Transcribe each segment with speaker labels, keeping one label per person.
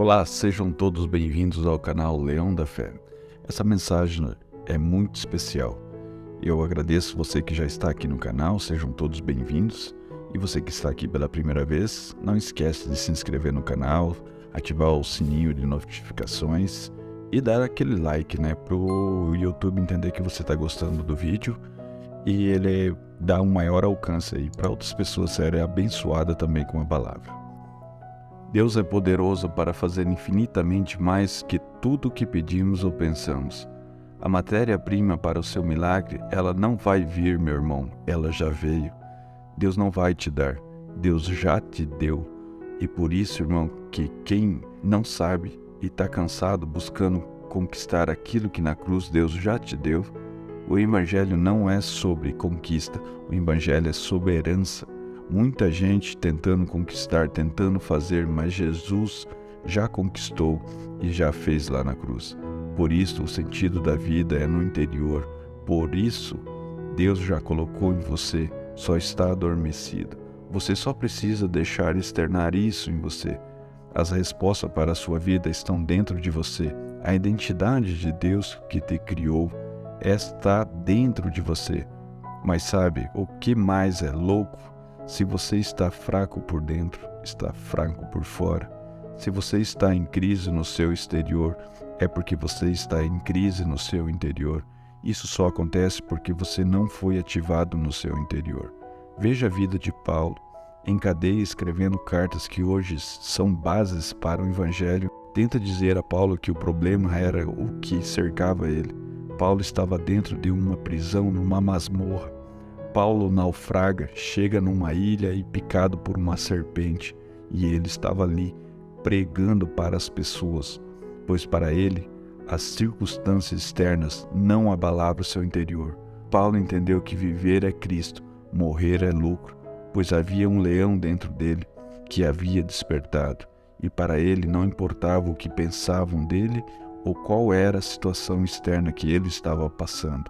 Speaker 1: Olá, sejam todos bem-vindos ao canal Leão da Fé. Essa mensagem é muito especial. Eu agradeço você que já está aqui no canal, sejam todos bem-vindos. E você que está aqui pela primeira vez, não esquece de se inscrever no canal, ativar o sininho de notificações e dar aquele like, para o YouTube entender que você está gostando do vídeo e ele dá um maior alcance aí para outras pessoas serem abençoadas também com a palavra. Deus é poderoso para fazer infinitamente mais que tudo o que pedimos ou pensamos. A matéria-prima para o seu milagre, ela não vai vir, meu irmão, ela já veio. Deus não vai te dar, Deus já te deu. E por isso, irmão, que quem não sabe e está cansado buscando conquistar aquilo que na cruz Deus já te deu, o Evangelho não é sobre conquista, o Evangelho é sobre herança. Muita gente tentando conquistar, tentando fazer, mas Jesus já conquistou e já fez lá na cruz. Por isso, o sentido da vida é no interior. Por isso, Deus já colocou em você, só está adormecido. Você só precisa deixar externar isso em você. As respostas para a sua vida estão dentro de você. A identidade de Deus que te criou está dentro de você. Mas sabe, o que mais é louco? Se você está fraco por dentro, está fraco por fora. Se você está em crise no seu exterior, é porque você está em crise no seu interior. Isso só acontece porque você não foi ativado no seu interior. Veja a vida de Paulo, em cadeia escrevendo cartas que hoje são bases para o Evangelho. Tenta dizer a Paulo que o problema era o que cercava ele. Paulo estava dentro de uma prisão, numa masmorra. Paulo naufraga, chega numa ilha e picado por uma serpente, e ele estava ali pregando para as pessoas, pois para ele as circunstâncias externas não abalavam o seu interior. Paulo entendeu que viver é Cristo, morrer é lucro, pois havia um leão dentro dele que havia despertado, e para ele não importava o que pensavam dele ou qual era a situação externa que ele estava passando.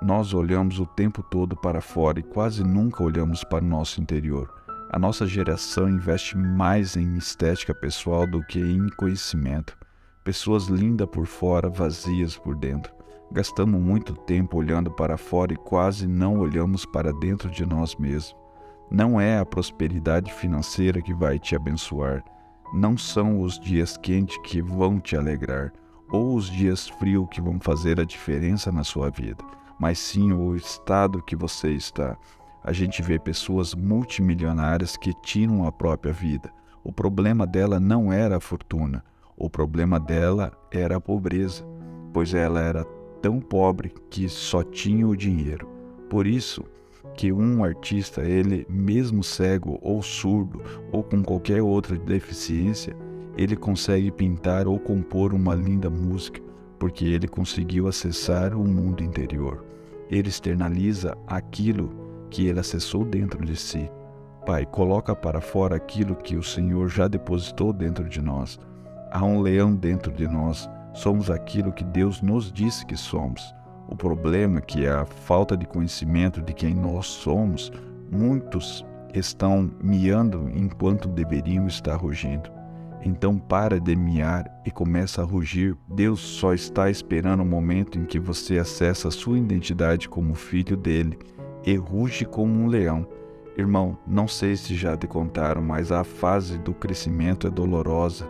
Speaker 1: Nós olhamos o tempo todo para fora e quase nunca olhamos para o nosso interior. A nossa geração investe mais em estética pessoal do que em conhecimento. Pessoas lindas por fora, vazias por dentro. Gastamos muito tempo olhando para fora e quase não olhamos para dentro de nós mesmos. Não é a prosperidade financeira que vai te abençoar. Não são os dias quentes que vão te alegrar, ou os dias frios que vão fazer a diferença na sua vida, mas sim o estado que você está. A gente vê pessoas multimilionárias que tiram a própria vida. O problema dela não era a fortuna, o problema dela era a pobreza, pois ela era tão pobre que só tinha o dinheiro. Por isso que um artista, ele mesmo cego ou surdo ou com qualquer outra deficiência, ele consegue pintar ou compor uma linda música, porque ele conseguiu acessar o mundo interior. Ele externaliza aquilo que ele acessou dentro de si. Pai, coloca para fora aquilo que o Senhor já depositou dentro de nós. Há um leão dentro de nós. Somos aquilo que Deus nos disse que somos. O problema é que a falta de conhecimento de quem nós somos, muitos estão miando enquanto deveriam estar rugindo. Então para de miar e começa a rugir. Deus só está esperando o momento em que você acessa a sua identidade como filho dele e ruge como um leão. Irmão, não sei se já te contaram, mas a fase do crescimento é dolorosa.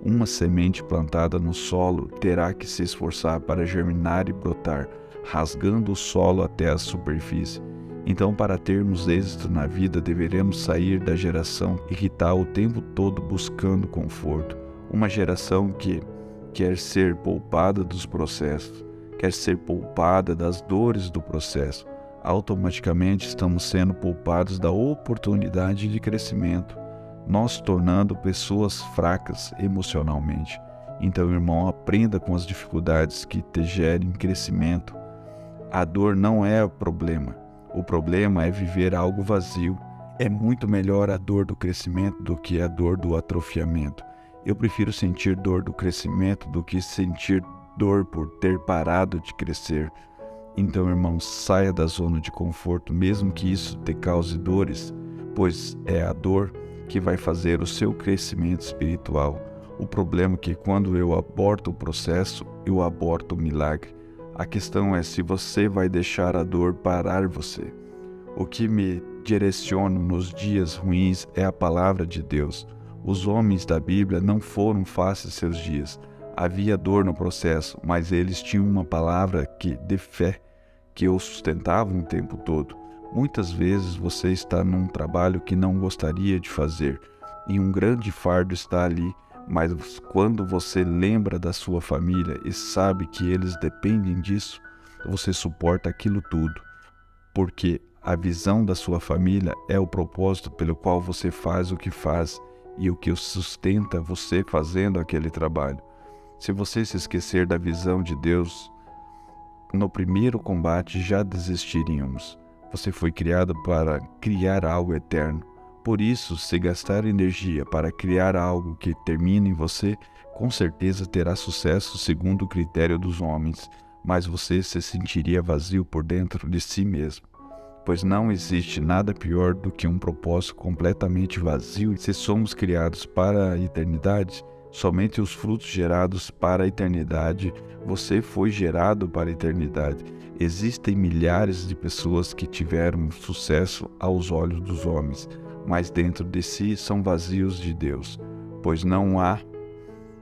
Speaker 1: Uma semente plantada no solo terá que se esforçar para germinar e brotar, rasgando o solo até a superfície. Então, para termos êxito na vida, deveremos sair da geração que está o tempo todo buscando conforto. Uma geração que quer ser poupada dos processos, quer ser poupada das dores do processo. Automaticamente estamos sendo poupados da oportunidade de crescimento, nós tornando pessoas fracas emocionalmente. Então, irmão, aprenda com as dificuldades que te gerem crescimento. A dor não é o problema. O problema é viver algo vazio. É muito melhor a dor do crescimento do que a dor do atrofiamento. Eu prefiro sentir dor do crescimento do que sentir dor por ter parado de crescer. Então, irmão, saia da zona de conforto, mesmo que isso te cause dores, pois é a dor que vai fazer o seu crescimento espiritual. O problema é que quando eu aborto o processo, eu aborto o milagre. A questão é se você vai deixar a dor parar você. O que me direciona nos dias ruins é a palavra de Deus. Os homens da Bíblia não foram fáceis seus dias. Havia dor no processo, mas eles tinham uma palavra de fé que os sustentava o tempo todo. Muitas vezes você está num trabalho que não gostaria de fazer e um grande fardo está ali, mas quando você lembra da sua família e sabe que eles dependem disso, você suporta aquilo tudo, porque a visão da sua família é o propósito pelo qual você faz o que faz e o que sustenta você fazendo aquele trabalho. Se você se esquecer da visão de Deus, no primeiro combate já desistiríamos. Você foi criado para criar algo eterno. Por isso, se gastar energia para criar algo que termine em você, com certeza terá sucesso segundo o critério dos homens, mas você se sentiria vazio por dentro de si mesmo. Pois não existe nada pior do que um propósito completamente vazio. Se somos criados para a eternidade, somente os frutos gerados para a eternidade, você foi gerado para a eternidade. Existem milhares de pessoas que tiveram sucesso aos olhos dos homens, mas dentro de si são vazios de Deus, pois não há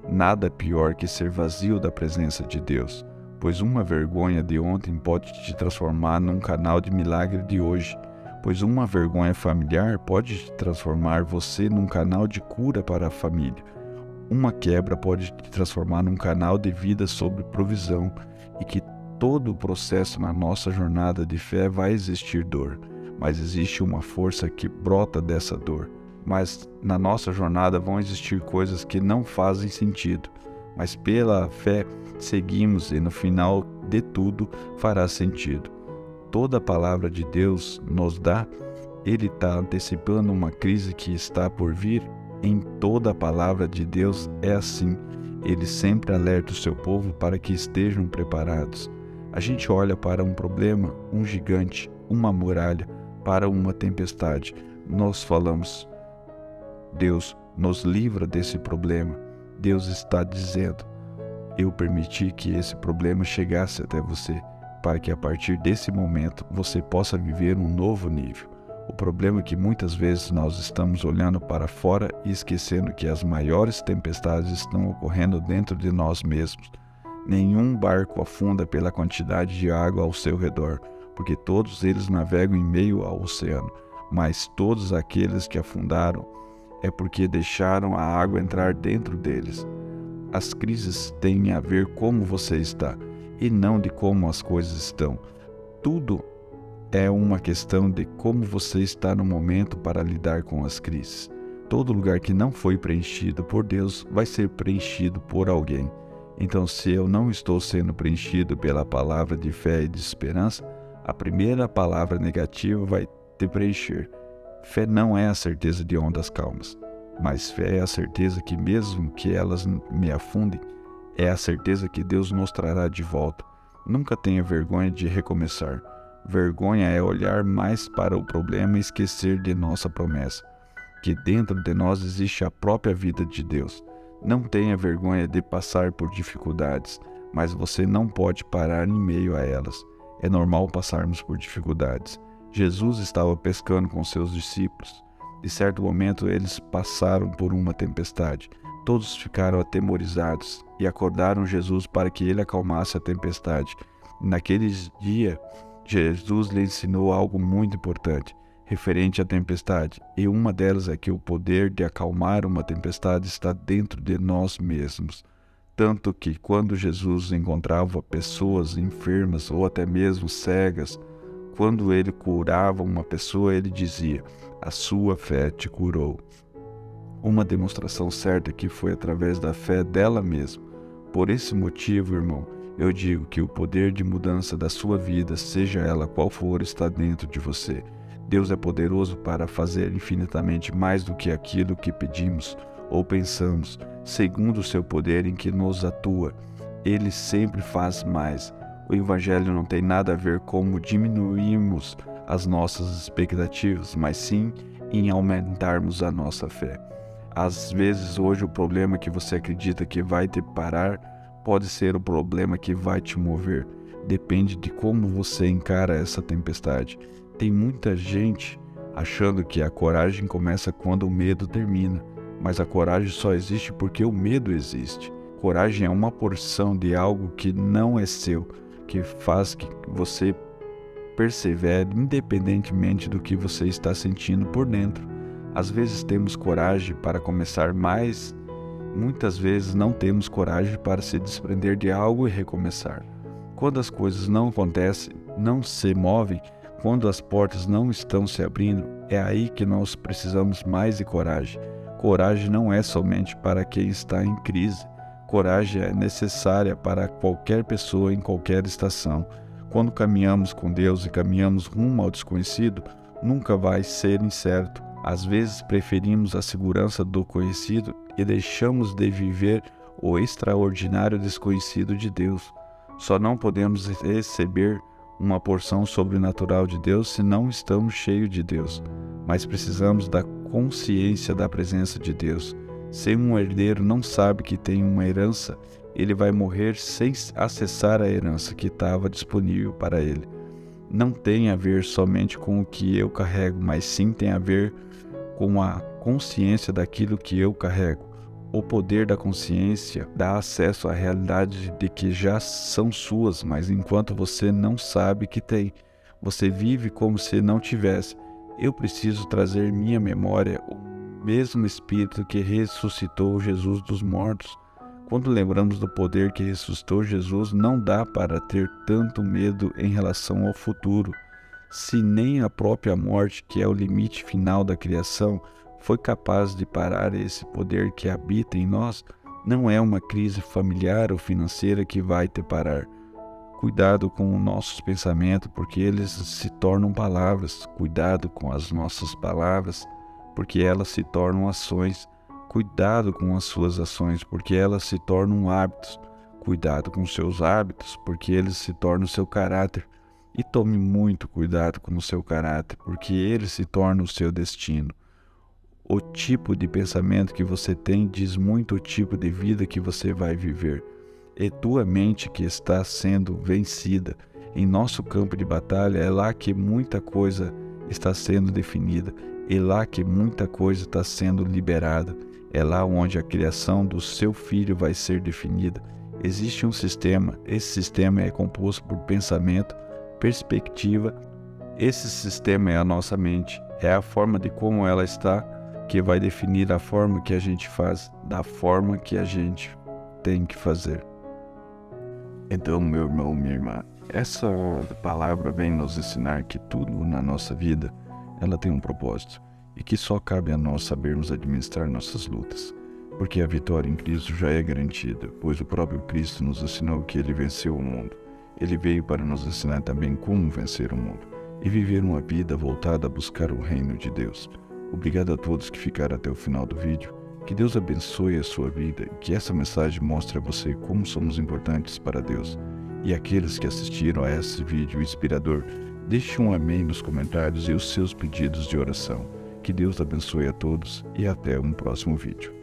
Speaker 1: nada pior que ser vazio da presença de Deus. Pois uma vergonha de ontem pode te transformar num canal de milagre de hoje. Pois uma vergonha familiar pode te transformar você num canal de cura para a família. Uma quebra pode te transformar num canal de vida sobre provisão, e que todo o processo na nossa jornada de fé vai existir dor, mas existe uma força que brota dessa dor. Mas na nossa jornada vão existir coisas que não fazem sentido, mas pela fé seguimos e no final de tudo fará sentido. Toda a palavra de Deus nos dá, Ele está antecipando uma crise que está por vir. Em toda a palavra de Deus é assim. Ele sempre alerta o seu povo para que estejam preparados. A gente olha para um problema, um gigante, uma muralha, para uma tempestade. Nós falamos, Deus nos livra desse problema. Deus está dizendo, eu permiti que esse problema chegasse até você, para que a partir desse momento você possa viver um novo nível. O problema é que muitas vezes nós estamos olhando para fora e esquecendo que as maiores tempestades estão ocorrendo dentro de nós mesmos. Nenhum barco afunda pela quantidade de água ao seu redor, porque todos eles navegam em meio ao oceano, mas todos aqueles que afundaram é porque deixaram a água entrar dentro deles. As crises têm a ver como você está e não de como as coisas estão. Tudo é uma questão de como você está no momento para lidar com as crises. Todo lugar que não foi preenchido por Deus vai ser preenchido por alguém. Então, se eu não estou sendo preenchido pela palavra de fé e de esperança, a primeira palavra negativa vai te preencher. Fé não é a certeza de ondas calmas, mas fé é a certeza que mesmo que elas me afundem, é a certeza que Deus nos trará de volta. Nunca tenha vergonha de recomeçar. Vergonha é olhar mais para o problema e esquecer de nossa promessa, que dentro de nós existe a própria vida de Deus. Não tenha vergonha de passar por dificuldades, mas você não pode parar em meio a elas. É normal passarmos por dificuldades. Jesus estava pescando com seus discípulos. De certo momento eles passaram por uma tempestade. Todos ficaram atemorizados e acordaram Jesus para que ele acalmasse a tempestade. Naquele dia, Jesus lhe ensinou algo muito importante referente à tempestade, e uma delas é que o poder de acalmar uma tempestade está dentro de nós mesmos. Tanto que quando Jesus encontrava pessoas enfermas ou até mesmo cegas, quando ele curava uma pessoa, ele dizia, a sua fé te curou. Uma demonstração certa que foi através da fé dela mesma. Por esse motivo, irmão, eu digo que o poder de mudança da sua vida, seja ela qual for, está dentro de você. Deus é poderoso para fazer infinitamente mais do que aquilo que pedimos ou pensamos, segundo o seu poder em que nos atua. Ele sempre faz mais. O Evangelho não tem nada a ver com como diminuirmos as nossas expectativas, mas sim em aumentarmos a nossa fé. Às vezes hoje o problema que você acredita que vai te parar pode ser o problema que vai te mover. Depende de como você encara essa tempestade. Tem muita gente achando que a coragem começa quando o medo termina, mas a coragem só existe porque o medo existe. Coragem é uma porção de algo que não é seu, que faz que você persevere independentemente do que você está sentindo por dentro. Às vezes temos coragem para começar, mas muitas vezes não temos coragem para se desprender de algo e recomeçar. Quando as coisas não acontecem, não se movem, quando as portas não estão se abrindo, é aí que nós precisamos mais de coragem. Coragem não é somente para quem está em crise. Coragem é necessária para qualquer pessoa em qualquer estação. Quando caminhamos com Deus e caminhamos rumo ao desconhecido, nunca vai ser incerto. Às vezes preferimos a segurança do conhecido e deixamos de viver o extraordinário desconhecido de Deus. Só não podemos receber uma porção sobrenatural de Deus se não estamos cheios de Deus, mas precisamos da consciência da presença de Deus. Se um herdeiro não sabe que tem uma herança, ele vai morrer sem acessar a herança que estava disponível para ele. Não tem a ver somente com o que eu carrego, mas sim tem a ver com a consciência daquilo que eu carrego. O poder da consciência dá acesso à realidade de que já são suas, mas enquanto você não sabe que tem, você vive como se não tivesse. Eu preciso trazer minha memória o mesmo Espírito que ressuscitou Jesus dos mortos. Quando lembramos do poder que ressuscitou Jesus, não dá para ter tanto medo em relação ao futuro. Se nem a própria morte, que é o limite final da criação, foi capaz de parar esse poder que habita em nós, não é uma crise familiar ou financeira que vai te parar. Cuidado com os nossos pensamentos, porque eles se tornam palavras. Cuidado com as nossas palavras, porque elas se tornam ações. Cuidado com as suas ações, porque elas se tornam hábitos. Cuidado com os seus hábitos, porque eles se tornam seu caráter. E tome muito cuidado com o seu caráter, porque ele se torna o seu destino. O tipo de pensamento que você tem diz muito o tipo de vida que você vai viver. É tua mente que está sendo vencida. Em nosso campo de batalha é lá que muita coisa está sendo definida. É lá que muita coisa está sendo liberada. É lá onde a criação do seu filho vai ser definida. Existe um sistema. Esse sistema é composto por pensamento, perspectiva. Esse sistema é a nossa mente. É a forma de como ela está que vai definir a forma que a gente faz, da forma que a gente tem que fazer. Então, meu irmão, minha irmã, essa palavra vem nos ensinar que tudo na nossa vida, ela tem um propósito, e que só cabe a nós sabermos administrar nossas lutas, porque a vitória em Cristo já é garantida, pois o próprio Cristo nos ensinou que Ele venceu o mundo. Ele veio para nos ensinar também como vencer o mundo, e viver uma vida voltada a buscar o reino de Deus. Obrigado a todos que ficaram até o final do vídeo. Que Deus abençoe a sua vida e que essa mensagem mostre a você como somos importantes para Deus. E aqueles que assistiram a esse vídeo inspirador, deixe um amém nos comentários e os seus pedidos de oração. Que Deus abençoe a todos e até um próximo vídeo.